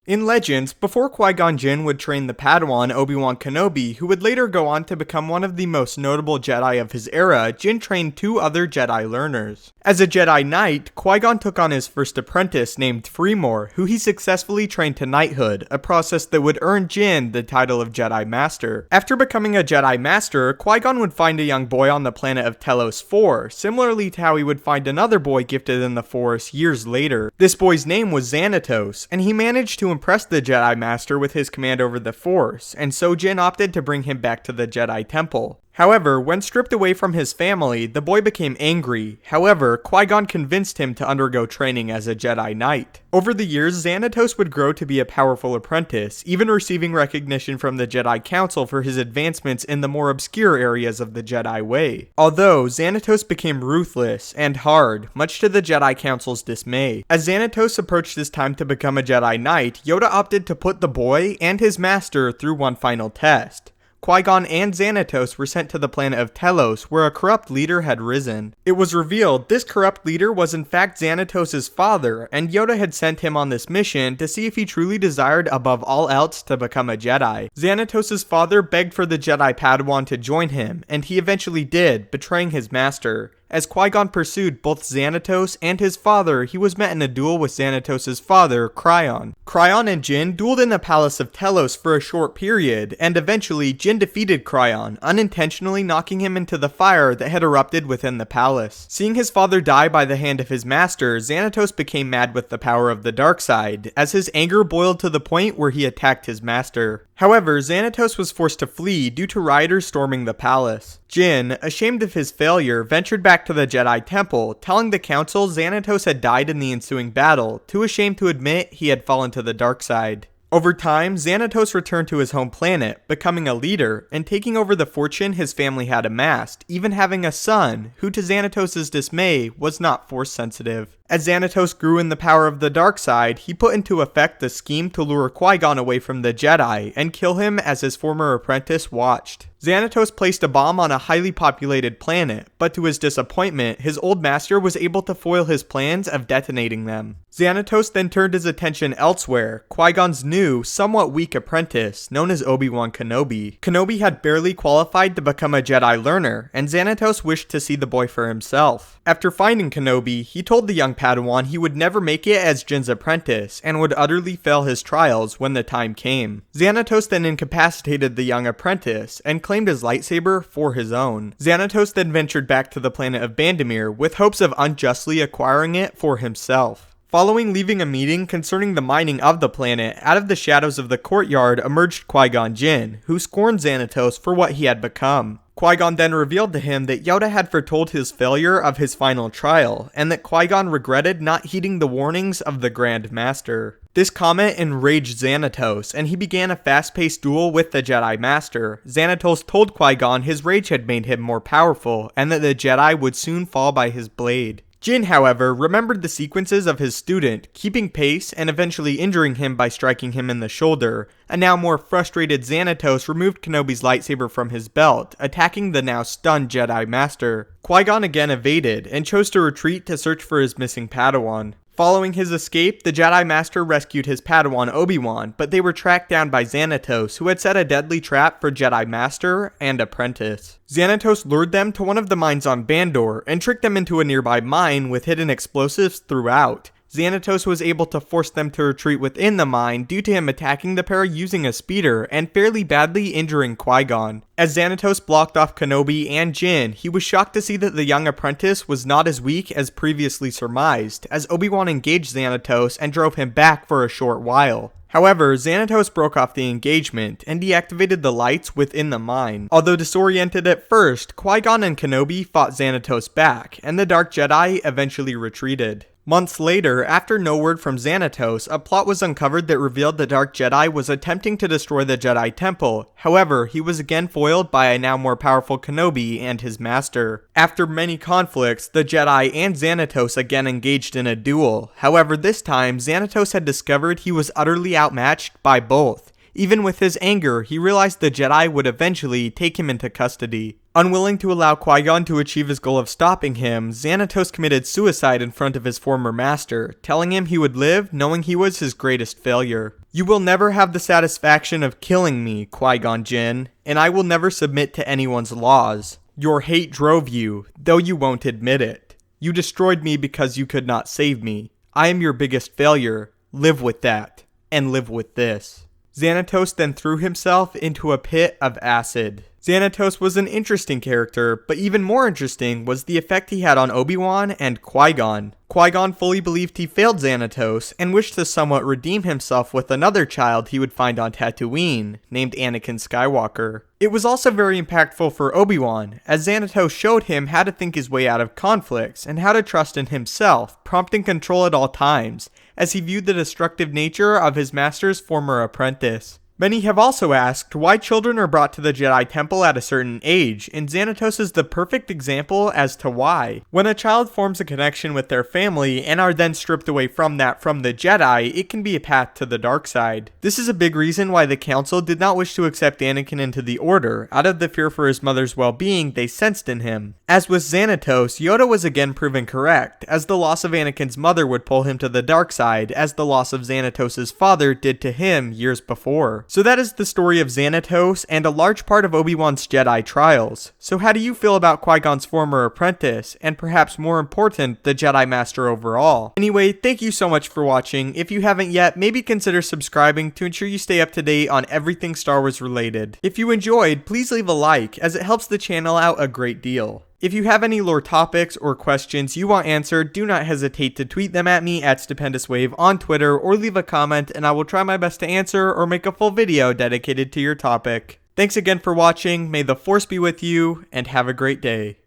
In Legends, before Qui-Gon Jinn would train the Padawan Obi-Wan Kenobi, who would later go on to become one of the most notable Jedi of his era, Jinn trained 2 other Jedi learners. As a Jedi Knight, Qui-Gon took on his first apprentice named Fremore, who he successfully trained to knighthood, a process that would earn Jinn the title of Jedi Master. After becoming a Jedi Master, Qui-Gon would find a young boy on the planet of Telos 4, similarly to how he would find another boy gifted in the Force years later. This boy's name was Xanatos, and he managed to impress the Jedi Master with his command over the Force, and so Jinn opted to bring him back to the Jedi Temple. However, when stripped away from his family, the boy became angry. However, Qui-Gon convinced him to undergo training as a Jedi Knight. Over the years, Xanatos would grow to be a powerful apprentice, even receiving recognition from the Jedi Council for his advancements in the more obscure areas of the Jedi Way. Although, Xanatos became ruthless and hard, much to the Jedi Council's dismay. As Xanatos approached his time to become a Jedi Knight, Yoda opted to put the boy and his master through one final test. Qui-Gon and Xanatos were sent to the planet of Telos, where a corrupt leader had risen. It was revealed this corrupt leader was in fact Xanatos' father, and Yoda had sent him on this mission to see if he truly desired above all else to become a Jedi. Xanatos' father begged for the Jedi Padawan to join him, and he eventually did, betraying his master. As Qui-Gon pursued both Xanatos and his father, he was met in a duel with Xanatos' father, Cryon. Cryon and Jinn dueled in the Palace of Telos for a short period, and eventually Jinn defeated Cryon, unintentionally knocking him into the fire that had erupted within the palace. Seeing his father die by the hand of his master, Xanatos became mad with the power of the dark side, as his anger boiled to the point where he attacked his master. However, Xanatos was forced to flee due to rioters storming the palace. Jinn, ashamed of his failure, ventured back to the Jedi Temple, telling the Council Xanatos had died in the ensuing battle, too ashamed to admit he had fallen to the dark side. Over time, Xanatos returned to his home planet, becoming a leader, and taking over the fortune his family had amassed, even having a son, who to Xanatos' dismay, was not Force-sensitive. As Xanatos grew in the power of the dark side, he put into effect the scheme to lure Qui-Gon away from the Jedi, and kill him as his former apprentice watched. Xanatos placed a bomb on a highly populated planet, but to his disappointment, his old master was able to foil his plans of detonating them. Xanatos then turned his attention elsewhere, Qui-Gon's new, somewhat weak apprentice, known as Obi-Wan Kenobi. Kenobi had barely qualified to become a Jedi learner, and Xanatos wished to see the boy for himself. After finding Kenobi, he told the young Padawan he would never make it as Jinn's apprentice, and would utterly fail his trials when the time came. Xanatos then incapacitated the young apprentice, and claimed his lightsaber for his own. Xanatos then ventured back to the planet of Bandamere, with hopes of unjustly acquiring it for himself. Following leaving a meeting concerning the mining of the planet, out of the shadows of the courtyard emerged Qui-Gon Jinn, who scorned Xanatos for what he had become. Qui-Gon then revealed to him that Yoda had foretold his failure of his final trial, and that Qui-Gon regretted not heeding the warnings of the Grand Master. This comment enraged Xanatos, and he began a fast-paced duel with the Jedi Master. Xanatos told Qui-Gon his rage had made him more powerful, and that the Jedi would soon fall by his blade. Jinn, however, remembered the sequences of his student, keeping pace and eventually injuring him by striking him in the shoulder. A now more frustrated Xanatos removed Kenobi's lightsaber from his belt, attacking the now stunned Jedi Master. Qui-Gon again evaded, and chose to retreat to search for his missing Padawan. Following his escape, the Jedi Master rescued his Padawan Obi-Wan, but they were tracked down by Xanatos, who had set a deadly trap for Jedi Master and Apprentice. Xanatos lured them to one of the mines on Bandor, and tricked them into a nearby mine with hidden explosives throughout. Xanatos was able to force them to retreat within the mine due to him attacking the pair using a speeder and fairly badly injuring Qui-Gon. As Xanatos blocked off Kenobi and Jinn, he was shocked to see that the young apprentice was not as weak as previously surmised, as Obi-Wan engaged Xanatos and drove him back for a short while. However, Xanatos broke off the engagement and deactivated the lights within the mine. Although disoriented at first, Qui-Gon and Kenobi fought Xanatos back, and the Dark Jedi eventually retreated. Months later, after no word from Xanatos, a plot was uncovered that revealed the Dark Jedi was attempting to destroy the Jedi Temple. However, he was again foiled by a now more powerful Kenobi and his master. After many conflicts, the Jedi and Xanatos again engaged in a duel. However, this time, Xanatos had discovered he was utterly outmatched by both. Even with his anger, he realized the Jedi would eventually take him into custody. Unwilling to allow Qui-Gon to achieve his goal of stopping him, Xanatos committed suicide in front of his former master, telling him he would live knowing he was his greatest failure. "You will never have the satisfaction of killing me, Qui-Gon Jinn, and I will never submit to anyone's laws. Your hate drove you, though you won't admit it. You destroyed me because you could not save me. I am your biggest failure. Live with that, and live with this." Xanatos then threw himself into a pit of acid. Xanatos was an interesting character, but even more interesting was the effect he had on Obi-Wan and Qui-Gon. Qui-Gon fully believed he failed Xanatos and wished to somewhat redeem himself with another child he would find on Tatooine, named Anakin Skywalker. It was also very impactful for Obi-Wan, as Xanatos showed him how to think his way out of conflicts and how to trust in himself, prompting control at all times, as he viewed the destructive nature of his master's former apprentice. Many have also asked why children are brought to the Jedi Temple at a certain age, and Xanatos is the perfect example as to why. When a child forms a connection with their family and are then stripped away from that from the Jedi, it can be a path to the dark side. This is a big reason why the Council did not wish to accept Anakin into the Order, out of the fear for his mother's well-being they sensed in him. As with Xanatos, Yoda was again proven correct, as the loss of Anakin's mother would pull him to the dark side, as the loss of Xanatos' father did to him years before. So that is the story of Xanatos and a large part of Obi-Wan's Jedi trials. So how do you feel about Qui-Gon's former apprentice, and perhaps more important, the Jedi Master overall? Anyway, thank you so much for watching. If you haven't yet, maybe consider subscribing to ensure you stay up to date on everything Star Wars related. If you enjoyed, please leave a like, as it helps the channel out a great deal. If you have any lore topics or questions you want answered, do not hesitate to tweet them at me at Stupendous Wave on Twitter, or leave a comment and I will try my best to answer or make a full video dedicated to your topic. Thanks again for watching, may the Force be with you, and have a great day.